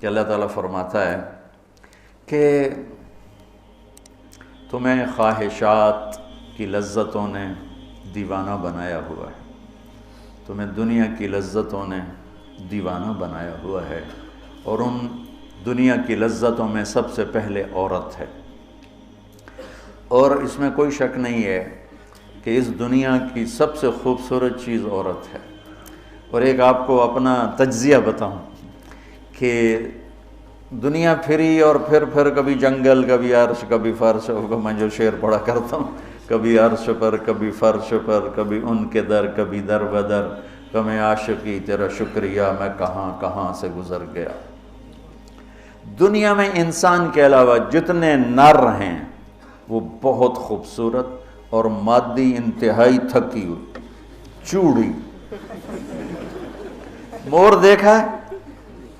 کہ اللہ تعالیٰ فرماتا ہے کہ تمہیں خواہشات کی لذتوں نے دیوانہ بنایا ہوا ہے، تمہیں دنیا کی لذتوں نے دیوانہ بنایا ہوا ہے، اور ان دنیا کی لذتوں میں سب سے پہلے عورت ہے۔ اور اس میں کوئی شک نہیں ہے کہ اس دنیا کی سب سے خوبصورت چیز عورت ہے۔ اور ایک آپ کو اپنا تجزیہ بتاؤں کہ دنیا پھری اور پھر کبھی جنگل، کبھی عرش، کبھی فرش، میں جو شعر پڑھا کرتا ہوں، کبھی عرش پر، کبھی فرش پر، کبھی ان کے در، کبھی در بدر، کبھی عاشقی تیرا شکریہ میں کہاں کہاں سے گزر گیا۔ دنیا میں انسان کے علاوہ جتنے نر ہیں وہ بہت خوبصورت اور مادی انتہائی تھکی ہوئی، چوڑی۔ مور دیکھا ہے؟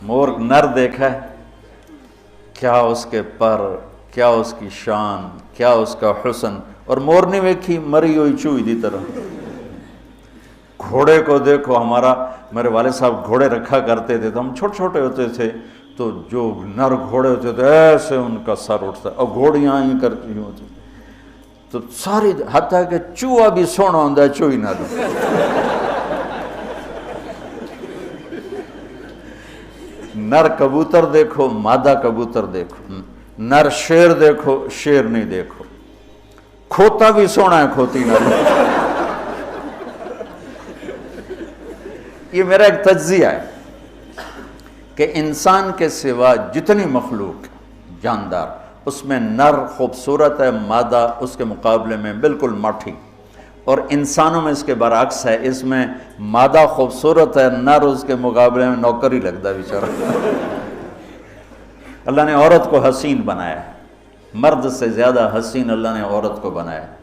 مور نر دیکھا ہے؟ کیا اس کے پر، کیا اس کی شان، کیا اس کا حسن۔ اور مور نہیں ویکھی مری ہوئی چوئی دی طرح۔ گھوڑے کو دیکھو، میرے والد صاحب گھوڑے رکھا کرتے تھے، تو ہم چھوٹے چھوٹے ہوتے تھے تو جو نر گھوڑے ہوتے تھے ایسے ان کا سر اٹھتا، اور گھوڑیاں ہی کرتی ہوتی تو ساری، حتیٰ کہ چوہا بھی سونا ہوتا ہے چوئی نہ دو۔ نر کبوتر دیکھو، مادہ کبوتر دیکھو، نر شیر دیکھو، شیر نہیں دیکھو، کھوتا بھی سونا ہے کھوتی نہ دو۔ یہ میرا ایک تجزیہ ہے کہ انسان کے سوا جتنی مخلوق جاندار، اس میں نر خوبصورت ہے، مادہ اس کے مقابلے میں بالکل ماٹھی۔ اور انسانوں میں اس کے برعکس ہے، اس میں مادہ خوبصورت ہے، نر اس کے مقابلے میں نوکر ہی لگتا ہے بیچارہ۔ اللہ نے عورت کو حسین بنایا ہے، مرد سے زیادہ حسین اللہ نے عورت کو بنایا ہے۔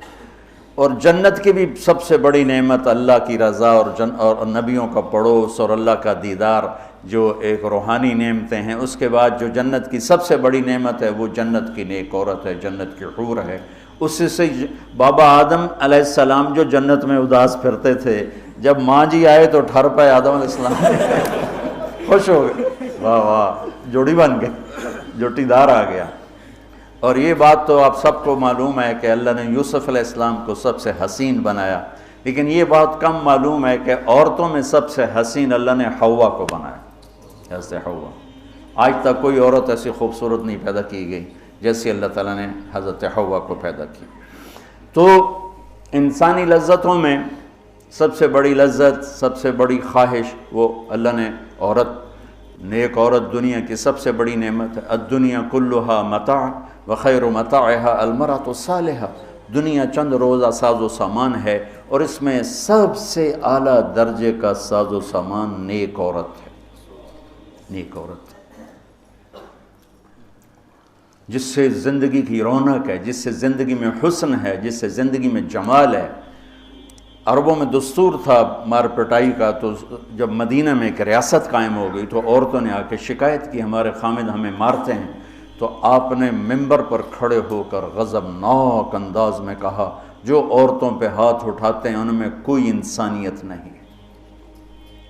اور جنت کی بھی سب سے بڑی نعمت اللہ کی رضا اور نبیوں کا پڑوس اور اللہ کا دیدار، جو ایک روحانی نعمتیں ہیں۔ اس کے بعد جو جنت کی سب سے بڑی نعمت ہے وہ جنت کی نیک عورت ہے، جنت کی حور ہے۔ اس سے بابا آدم علیہ السلام جو جنت میں اداس پھرتے تھے، جب ماں جی آئے تو ٹھر پائے آدم علیہ السلام، خوش ہو گئے، واہ واہ جوڑی بن گئے، جوٹی دار آ گیا۔ اور یہ بات تو آپ سب کو معلوم ہے کہ اللہ نے یوسف علیہ السلام کو سب سے حسین بنایا، لیکن یہ بات کم معلوم ہے کہ عورتوں میں سب سے حسین اللہ نے حوا کو بنایا، جیسے حوا۔ آج تک کوئی عورت ایسی خوبصورت نہیں پیدا کی گئی جیسے اللہ تعالیٰ نے حضرت حوا کو پیدا کی۔ تو انسانی لذتوں میں سب سے بڑی لذت، سب سے بڑی خواہش وہ اللہ نے عورت، نیک عورت دنیا کی سب سے بڑی نعمت ہے۔ الدنیا کلھا متاع وخیر متاعها المرأة الصالحہ، دنیا چند روزہ ساز و سامان ہے، اور اس میں سب سے اعلیٰ درجے کا ساز و سامان نیک عورت ہے، نیک عورت جس سے زندگی کی رونق ہے، جس سے زندگی میں حسن ہے، جس سے زندگی میں جمال ہے۔ عربوں میں دستور تھا مار پٹائی کا، تو جب مدینہ میں ایک ریاست قائم ہو گئی تو عورتوں نے آ کے شکایت کی ہمارے خامد ہمیں مارتے ہیں، تو آپ نے منبر پر کھڑے ہو کر غضبناک انداز میں کہا، جو عورتوں پہ ہاتھ اٹھاتے ہیں ان میں کوئی انسانیت نہیں۔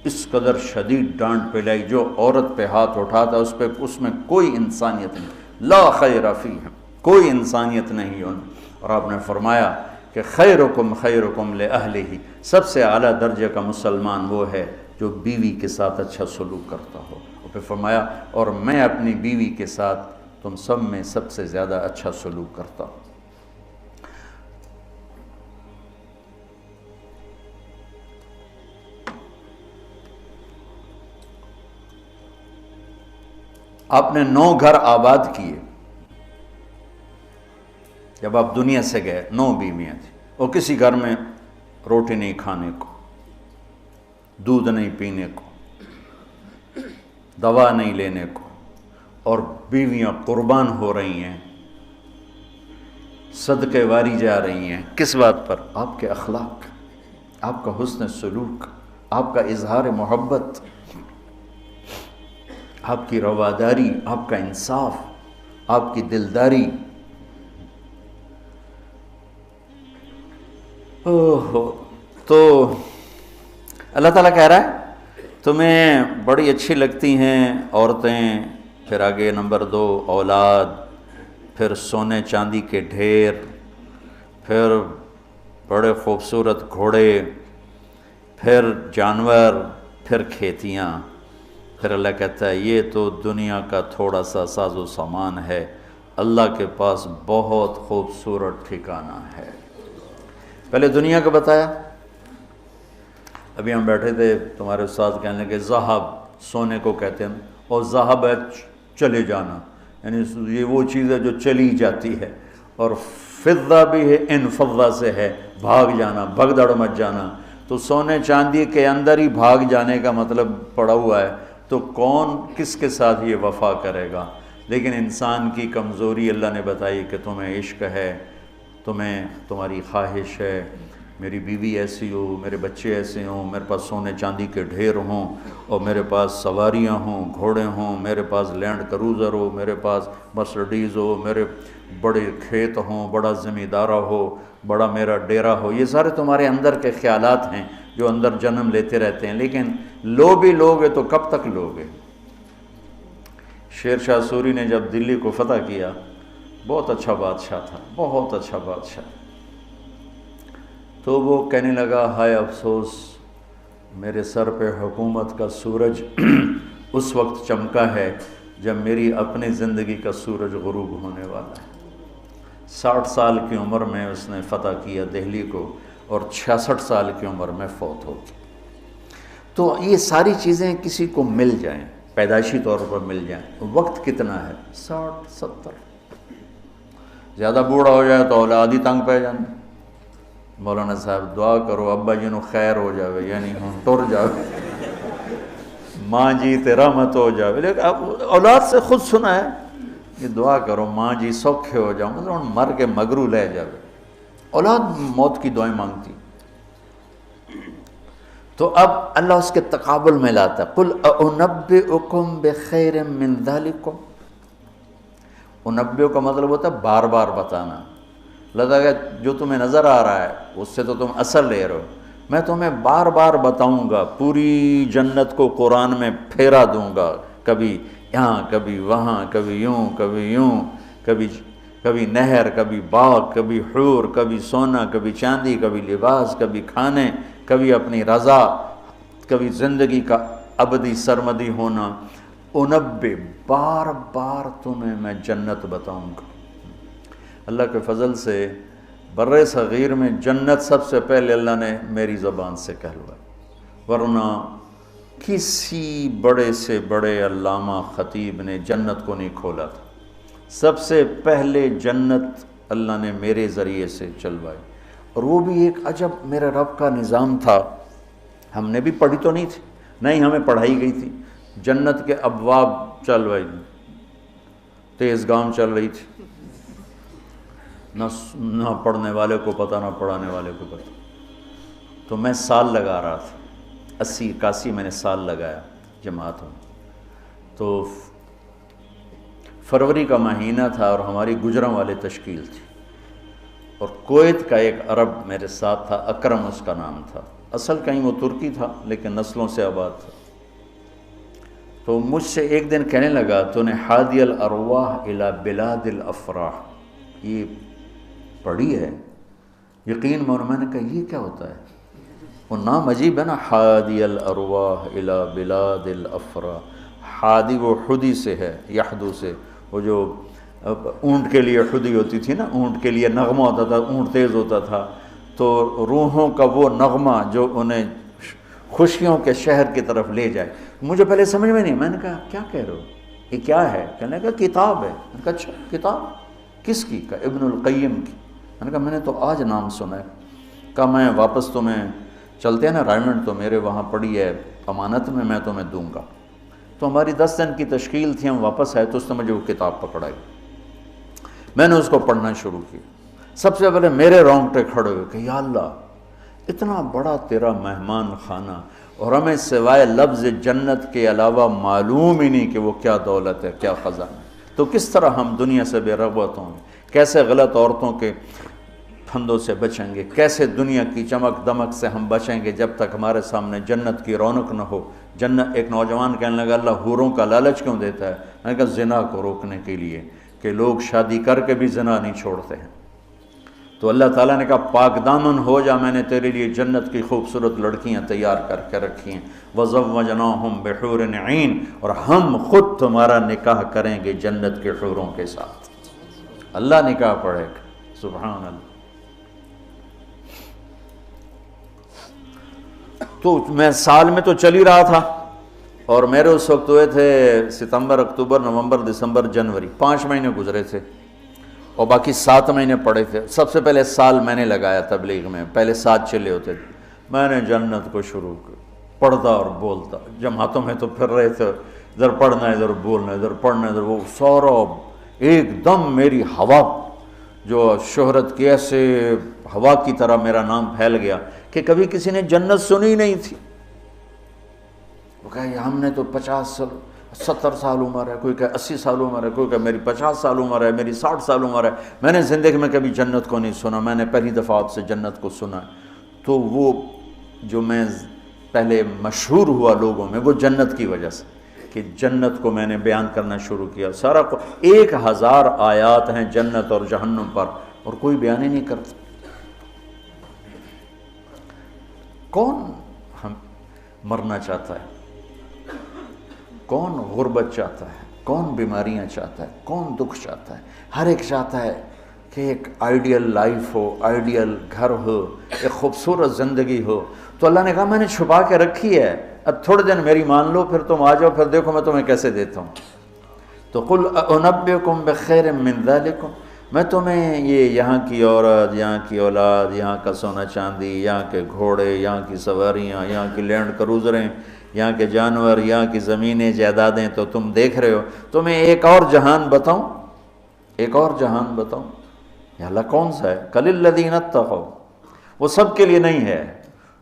اس قدر شدید ڈانٹ پلائی، جو عورت پہ ہاتھ اٹھاتا ہے اس میں کوئی انسانیت نہیں، لا خیر فیہم، کوئی انسانیت نہیں ان۔ اور آپ نے فرمایا کہ خیرکم خیرکم لأہلہ، سب سے اعلیٰ درجے کا مسلمان وہ ہے جو بیوی کے ساتھ اچھا سلوک کرتا ہو۔ اور پھر فرمایا، اور میں اپنی بیوی کے ساتھ تم سب میں سب سے زیادہ اچھا سلوک کرتا ہوں۔ آپ نے 9 گھر آباد کیے جب آپ دنیا سے گئے، 9 بیویاں تھیں، اور کسی گھر میں روٹی نہیں کھانے کو، دودھ نہیں پینے کو، دوا نہیں لینے کو، اور بیویاں قربان ہو رہی ہیں، صدقے واری جا رہی ہیں۔ کس بات پر؟ آپ کے اخلاق، آپ کا حسن سلوک، آپ کا اظہار محبت، آپ کی رواداری، آپ کا انصاف، آپ کی دلداری۔ تو اللہ تعالیٰ کہہ رہا ہے تمہیں بڑی اچھی لگتی ہیں عورتیں پھر آگے نمبر 2 اولاد، پھر سونے چاندی کے ڈھیر، پھر بڑے خوبصورت گھوڑے، پھر جانور، پھر کھیتیاں۔ پھر اللہ کہتا ہے یہ تو دنیا کا تھوڑا سا ساز و سامان ہے، اللہ کے پاس بہت خوبصورت ٹھکانہ ہے۔ پہلے دنیا کا بتایا، ابھی ہم بیٹھے تھے، تمہارے استاد کہنے لگے ذہب سونے کو کہتے ہیں، اور ذہب ہے چلے جانا، یعنی یہ وہ چیز ہے جو چلی جاتی ہے، اور فضہ بھی ہے، ان فضہ سے ہے بھاگ جانا، بھگدڑ مچ جانا۔ تو سونے چاندی کے اندر ہی بھاگ جانے کا مطلب پڑا ہوا ہے، تو کون کس کے ساتھ یہ وفا کرے گا؟ لیکن انسان کی کمزوری اللہ نے بتائی کہ تمہیں عشق ہے، تمہیں تمہاری خواہش ہے میری بیوی ایسی ہو، میرے بچے ایسے ہوں، میرے پاس سونے چاندی کے ڈھیر ہوں، اور میرے پاس سواریاں ہوں، گھوڑے ہوں، میرے پاس لینڈ کروزر ہو، میرے پاس مرسڈیز ہو، میرے بڑے کھیت ہوں، بڑا زمیندارہ ہو، بڑا میرا ڈیرا ہو۔ یہ سارے تمہارے اندر کے خیالات ہیں جو اندر جنم لیتے رہتے ہیں، لیکن لو بھی لوگے تو کب تک لوگے؟ شیر شاہ سوری نے جب دلی کو فتح کیا، بہت اچھا بادشاہ تھا، بہت اچھا بادشاہ، تو وہ کہنے لگا ہائے افسوس، میرے سر پہ حکومت کا سورج اس وقت چمکا ہے جب میری اپنی زندگی کا سورج غروب ہونے والا ہے۔ 60 سال کی عمر میں اس نے فتح کیا دہلی کو، اور 66 سال کی عمر میں فوت ہو گیا۔ تو یہ ساری چیزیں کسی کو مل جائیں، پیدائشی طور پر مل جائیں، وقت کتنا ہے؟ 60 70۔ زیادہ بوڑھا ہو جائے تو اولاد ہی تنگ پہ جانے۔ مولانا صاحب دعا کرو ابا جی نو خیر ہو جاوے، یعنی ہوں ٹر جاوے، ماں جی تے رحمت ہو جاوے۔ لیکن اب اولاد سے خود سنا ہے کہ دعا کرو ماں جی سوکھے ہو جاؤ، مطلب مر کے مگرو لے جاوے۔ اولاد موت کی دعائیں مانگتی۔ تو اب اللہ اس کے تقابل میں لاتا ہے، قُلْ أَؤُنَبِّئُكُمْ بِخَيْرٍ مِّن ذَلِكُمْ۔ انبئ کا مطلب ہوتا ہے بار بار بتانا۔ لگتا ہے جو تمہیں نظر آ رہا ہے اس سے تو تم اثر لے رہے ہو، میں تمہیں بار بار بتاؤں گا، پوری جنت کو قرآن میں پھیرا دوں گا، کبھی یہاں کبھی وہاں، کبھی یوں کبھی یوں، کبھی نہر، کبھی باغ، کبھی حور، کبھی سونا، کبھی چاندی، کبھی لباس، کبھی کھانے، کبھی اپنی رضا، کبھی زندگی کا ابدی سرمدی ہونا۔ انبئ، بار بار تمہیں میں جنت بتاؤں گا۔ اللہ کے فضل سے بر صغیر میں جنت سب سے پہلے اللہ نے میری زبان سے کہلوائی، ورنہ کسی بڑے سے بڑے علامہ خطیب نے جنت کو نہیں کھولا تھا۔ سب سے پہلے جنت اللہ نے میرے ذریعے سے چلوائی، اور وہ بھی ایک عجب میرے رب کا نظام تھا۔ ہم نے بھی پڑھی تو نہیں تھی، نہیں ہمیں پڑھائی گئی تھی۔ جنت کے ابواب چلوائی، تیز گام چل رہی تھی، نہ پڑھنے والے کو پتہ نہ پڑھانے والے کو پتہ۔ تو میں سال لگا رہا تھا، 80 81 میں نے سال لگایا جماعت میں۔ تو فروری کا مہینہ تھا اور ہماری گجراں والے تشکیل تھی، اور کویت کا ایک عرب میرے ساتھ تھا، اکرم اس کا نام تھا، اصل کہیں وہ ترکی تھا لیکن نسلوں سے آباد تھا۔ تو مجھ سے ایک دن کہنے لگا تو نے حادی الارواح الی بلاد الافراح یہ پڑھی ہے؟ یقین میں نے کہا یہ کیا ہوتا ہے؟ وہ نام عجیب ہے نا، حادی الارواح الی بلاد الافراح۔ حادی وہ حدی سے ہے، یحدو سے، وہ جو اونٹ کے لیے حدی ہوتی تھی نا، اونٹ کے لیے نغمہ ہوتا تھا، اونٹ تیز ہوتا تھا، تو روحوں کا وہ نغمہ جو انہیں خوشیوں کے شہر کی طرف لے جائے۔ مجھے پہلے سمجھ میں نہیں، میں نے کہا کیا کہہ رہے ہو، یہ کیا ہے؟ کہنے لگا کتاب ہے۔ میں نے کہا اچھا کتاب کس کی؟ کہا ابن القیم کی۔ میں نے کہا میں نے تو آج نام سنا ہے۔ کہا میں واپس تمہیں چلتے ہیں نا رائمنڈ، تو میرے وہاں پڑی ہے امانت میں تمہیں دوں گا۔ تو ہماری 10 دن کی تشکیل تھی، ہم واپس آئے تو اس نے مجھے وہ کتاب پکڑائی، میں نے اس کو پڑھنا شروع کی۔ سب سے پہلے میرے رونگٹے کھڑے ہوئے کہ یا اللہ، اتنا بڑا تیرا مہمان خانہ، اور ہمیں سوائے لفظ جنت کے علاوہ معلوم ہی نہیں کہ وہ کیا دولت ہے، کیا خزانہ ہے۔ تو کس طرح ہم دنیا سے بے رغبت ہوں گے، کیسے غلط عورتوں کے پھندوں سے بچیں گے، کیسے دنیا کی چمک دمک سے ہم بچیں گے جب تک ہمارے سامنے جنت کی رونق نہ ہو، جنت ایک نوجوان کہنے لگا اللہ حوروں کا لالچ کیوں دیتا ہے؟ میں نے کہا زنا کو روکنے کے لیے کہ لوگ شادی کر کے بھی زنا نہیں چھوڑتے ہیں۔ تو اللہ تعالیٰ نے کہا پاک دامن ہو جا، میں نے تیرے لیے جنت کی خوبصورت لڑکیاں تیار کر کے رکھی ہیں، وَزَوَّجْنَاهُمْ بِحُورٍ عِينٍ، اور ہم خود تمہارا نکاح کریں گے جنت کے حوروں کے ساتھ۔ اللہ نکاح پڑھے گا، سبحان اللہ۔ تو میں سال میں تو چل ہی رہا تھا، اور میرے اس وقت ہوئے تھے ستمبر، اکتوبر، نومبر، دسمبر، جنوری، 5 مہینے گزرے تھے، اور باقی 7 مہینے پڑے تھے۔ سب سے پہلے سال میں نے لگایا تبلیغ میں، پہلے 7 چلے ہوتے تھے۔ میں نے جنت کو شروع کیا، پڑھتا اور بولتا، جماعتوں میں تو پھر رہے تھے، ادھر پڑھنا ادھر بولنا، ادھر پڑھنا ادھر، وہ سارا ایک دم میری ہوا جو شہرت کی ایسے ہوا کی طرح میرا نام پھیل گیا کہ کبھی کسی نے جنت سنی نہیں تھی۔ وہ کہا ہم نے تو 70 سال عمر ہے، کوئی کہ 80 سال عمر ہے، کوئی کہ میری 50 سال عمر ہے، میری 60 سال عمر ہے، میں نے زندگی میں کبھی جنت کو نہیں سنا، میں نے پہلی دفعہ آپ سے جنت کو سنا۔ تو وہ جو میں پہلے مشہور ہوا لوگوں میں، وہ جنت کی وجہ سے کہ جنت کو میں نے بیان کرنا شروع کیا۔ سارا 1000 آیات ہیں جنت اور جہنم پر، اور کوئی بیان ہی نہیں کرتا۔ کون ہم مرنا چاہتا ہے؟ کون غربت چاہتا ہے؟ کون بیماریاں چاہتا ہے؟ کون دکھ چاہتا ہے؟ ہر ایک چاہتا ہے کہ ایک آئیڈیل لائف ہو، آئیڈیل گھر ہو، ایک خوبصورت زندگی ہو۔ تو اللہ نے کہا میں نے چھپا کے رکھی ہے، اب تھوڑے دن میری مان لو، پھر تم آ جاؤ، پھر دیکھو میں تمہیں کیسے دیتا ہوں۔ تو قل انبئکم بخیر من ذالکم، میں تمہیں یہ یہاں کی عورت، یہاں کی اولاد، یہاں کا سونا چاندی، یہاں کے گھوڑے، یہاں کی سواریاں، یہاں کی لینڈ کروزریں، یہاں کے جانور، یہاں کی زمینیں جائیدادیں تو تم دیکھ رہے ہو، تمہیں ایک اور جہان بتاؤں؟ ایک اور جہان بتاؤں؟ یا اللہ کون سا ہے؟ قل الذین اتقوا، وہ سب کے لیے نہیں ہے،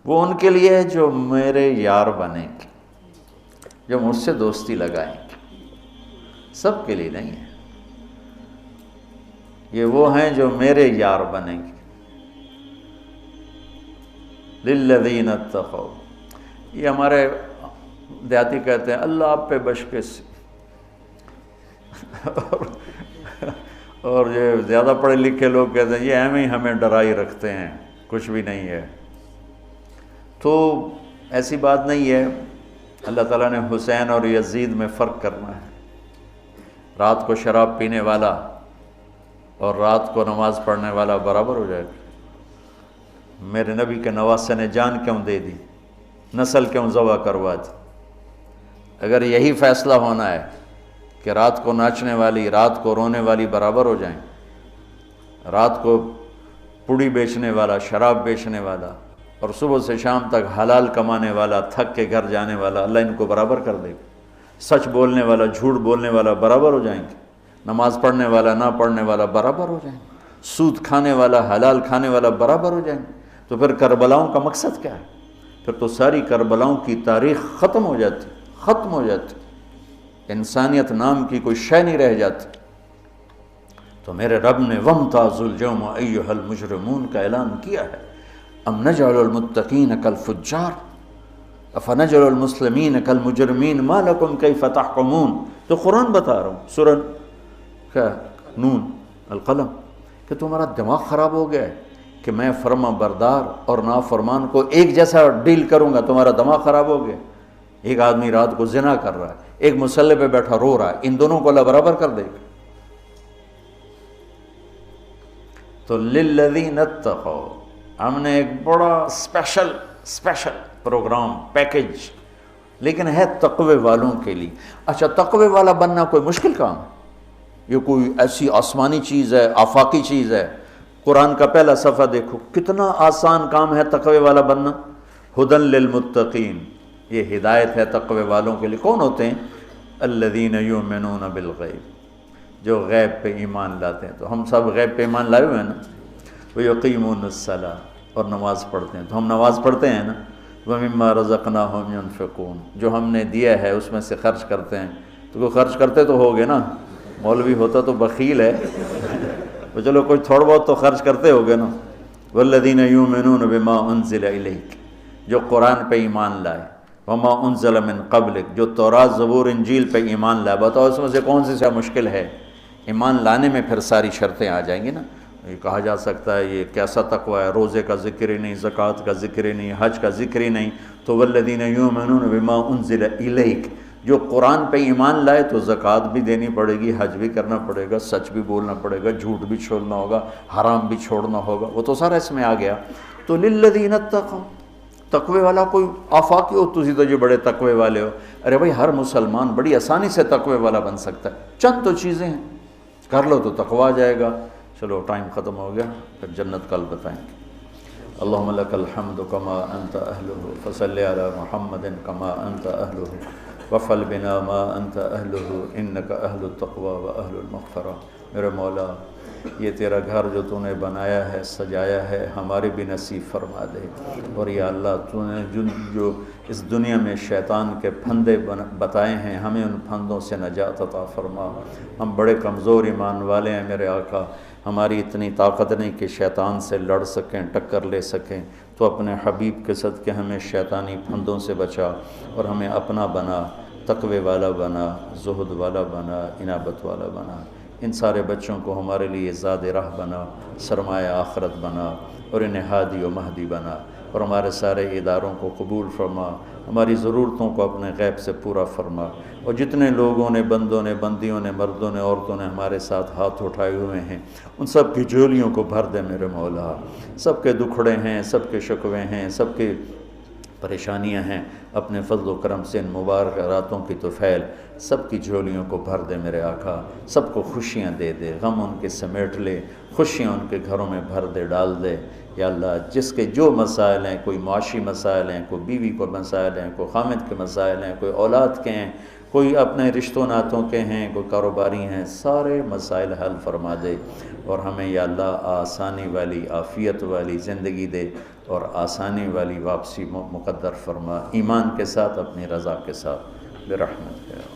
وہ ان کے لیے ہے جو میرے یار بنیں گے، جو مجھ سے دوستی لگائیں گے، سب کے لیے نہیں ہے، یہ وہ ہیں جو میرے یار بنیں گے۔ للذین اتقوا، یہ ہمارے دیہاتی کہتے ہیں اللہ آپ پہ بشکش، اور یہ زیادہ پڑھے لکھے لوگ کہتے ہیں یہ ایم ہی ہمیں ڈرائی رکھتے ہیں، کچھ بھی نہیں ہے۔ تو ایسی بات نہیں ہے۔ اللہ تعالیٰ نے حسین اور یزید میں فرق کرنا ہے۔ رات کو شراب پینے والا اور رات کو نماز پڑھنے والا برابر ہو جائے گا۔ میرے نبی کے نواسے نے جان کیوں دے دی، نسل کیوں ذبح کروا دی؟ اگر یہی فیصلہ ہونا ہے کہ رات کو ناچنے والی، رات کو رونے والی برابر ہو جائیں، رات کو پوڑی بیچنے والا، شراب بیچنے والا، اور صبح سے شام تک حلال کمانے والا، تھک کے گھر جانے والا، اللہ ان کو برابر کر دے گا۔ سچ بولنے والا، جھوٹ بولنے والا برابر ہو جائیں گے، نماز پڑھنے والا، نہ پڑھنے والا برابر ہو جائیں گے، سود کھانے والا، حلال کھانے والا برابر ہو جائیں گے۔ تو پھر کربلاؤں کا مقصد کیا ہے؟ پھر تو ساری کربلاؤں کی تاریخ ختم ہو جاتی، ختم ہو جاتی، انسانیت نام کی کوئی شے نہیں رہ جاتی۔ تو میرے رب نے وَامْتَازُوا الْيَوْمَ أَيُّهَا الْمُجْرِمُونَ کا اعلان کیا ہے۔ ام نجعل الْمُتَّقِينَ كَالْفُجَّارِ أَفَنَجْعَلُ الْمُسْلِمِينَ كَالْمُجْرِمِينَ مَا لَكُمْ كَيْفَ تَحْكُمُونَ۔ تو قرآن بتا رہا ہوں، سورہ کیا نون القلم، کہ تمہارا دماغ خراب ہو گیا ہے کہ میں فرما بردار اور نافرمان کو ایک جیسا ڈیل کروں گا؟ تمہارا دماغ خراب ہو گیا۔ ایک آدمی رات کو زنا کر رہا ہے، ایک مصلی پہ بیٹھا رو رہا ہے، ان دونوں کو اللہ برابر کر دے گا؟ تو للذین اتقوا، ہم نے ایک بڑا اسپیشل پروگرام، پیکج، لیکن ہے تقوی والوں کے لیے۔ اچھا، تقوی والا بننا کوئی مشکل کام ہے؟ یہ کوئی ایسی آسمانی چیز ہے، آفاقی چیز ہے؟ قرآن کا پہلا صفحہ دیکھو، کتنا آسان کام ہے تقوی والا بننا۔ ہدی للمتقین، یہ ہدایت ہے تقوی والوں کے لیے۔ کون ہوتے ہیں؟ الذین یؤمنون بالغیب، جو غیب پہ ایمان لاتے ہیں۔ تو ہم سب غیب پہ ایمان لائے ہوئے ہیں نا۔ وَيُقِيمُونَ الصَّلَاةَ، اور نماز پڑھتے ہیں۔ تو ہم نماز پڑھتے ہیں نا۔ وَمِمَّا رَزَقْنَاهُمْ يُنْفِقُونَ، جو ہم نے دیا ہے اس میں سے خرچ کرتے ہیں۔ تو کوئی خرچ کرتے تو ہوگے نا، مولوی ہوتا تو بخیل ہے، تو چلو کچھ تھوڑا بہت تو خرچ کرتے ہوگے نا۔ وَالَّذِينَ يُؤْمِنُونَ بِمَا أُنزِلَ إِلَيْكَ، جو قرآن پہ ایمان لائے، وما انزل من قبلک، جو تورات زبور انجیل پہ ایمان لا، بتاؤ اس میں سے کون سی مشکل ہے؟ ایمان لانے میں پھر ساری شرطیں آ جائیں گی نا۔ یہ کہا جا سکتا ہے یہ کیسا تقوی ہے، روزے کا ذکر ہی نہیں، زکوٰۃ کا ذکر ہی نہیں، حج کا ذکر ہی نہیں، تو والذین یؤمنون بما انزل الیک، جو قرآن پہ ایمان لائے تو زکوٰۃ بھی دینی پڑے گی، حج بھی کرنا پڑے گا، سچ بھی بولنا پڑے گا، جھوٹ بھی چھوڑنا ہوگا، حرام بھی چھوڑنا ہوگا، وہ تو سارا اس میں آ گیا۔ تو للذین اتقوا، تقوی والا کوئی آفاقی ہو تسی تو جو بڑے تقوی والے ہو، ارے بھائی ہر مسلمان بڑی آسانی سے تقوی والا بن سکتا ہے، چند تو چیزیں ہیں، کر لو تو تقوی آ جائے گا۔ چلو ٹائم ختم ہو گیا، پھر جنت کل بتائیں گے۔ اللہم لک الحمد کما انت اہلہ، فصلی علی محمد کما انت اہلہ، وفعل بنا ما انت اہلہ، انک اہل التقوی و اہل المغفرہ۔ میرے مولا یہ تیرا گھر جو تو نے بنایا ہے، سجایا ہے، ہمارے بھی نصیب فرما دے، اور یا اللہ تو نے جو اس دنیا میں شیطان کے پھندے بتائے ہیں، ہمیں ان پھندوں سے نجات عطا فرما۔ ہم بڑے کمزور ایمان والے ہیں میرے آقا، ہماری اتنی طاقت نہیں کہ شیطان سے لڑ سکیں، ٹکر لے سکیں، تو اپنے حبیب کے صدقے ہمیں شیطانی پھندوں سے بچا، اور ہمیں اپنا بنا، تقوی والا بنا، زہد والا بنا، انابت والا بنا۔ ان سارے بچوں کو ہمارے لیے زاد راہ بنا، سرمایہ آخرت بنا، اور انہیں ہادی و مہدی بنا، اور ہمارے سارے اداروں کو قبول فرما، ہماری ضرورتوں کو اپنے غیب سے پورا فرما، اور جتنے لوگوں نے، بندوں نے، بندیوں نے، مردوں نے، عورتوں نے ہمارے ساتھ ہاتھ اٹھائے ہوئے ہیں، ان سب کی جھولیوں کو بھر دے میرے مولا۔ سب کے دکھڑے ہیں، سب کے شکوے ہیں، سب کے پریشانیاں ہیں، اپنے فضل و کرم سے ان مبارک راتوں کی طفیل سب کی جھولیوں کو بھر دے میرے آقا، سب کو خوشیاں دے دے، غم ان کے سمیٹ لے، خوشیاں ان کے گھروں میں بھر دے، ڈال دے۔ یا اللہ جس کے جو مسائل ہیں، کوئی معاشی مسائل ہیں، کوئی بیوی کو مسائل ہیں، کوئی خامد کے مسائل ہیں، کوئی اولاد کے ہیں، کوئی اپنے رشتوں ناتوں کے ہیں، کوئی کاروباری ہیں، سارے مسائل حل فرما دے، اور ہمیں یا اللہ آسانی والی، عافیت والی زندگی دے، اور آسانی والی واپسی مقدر فرما، ایمان کے ساتھ، اپنی رضا کے ساتھ، برحمتک۔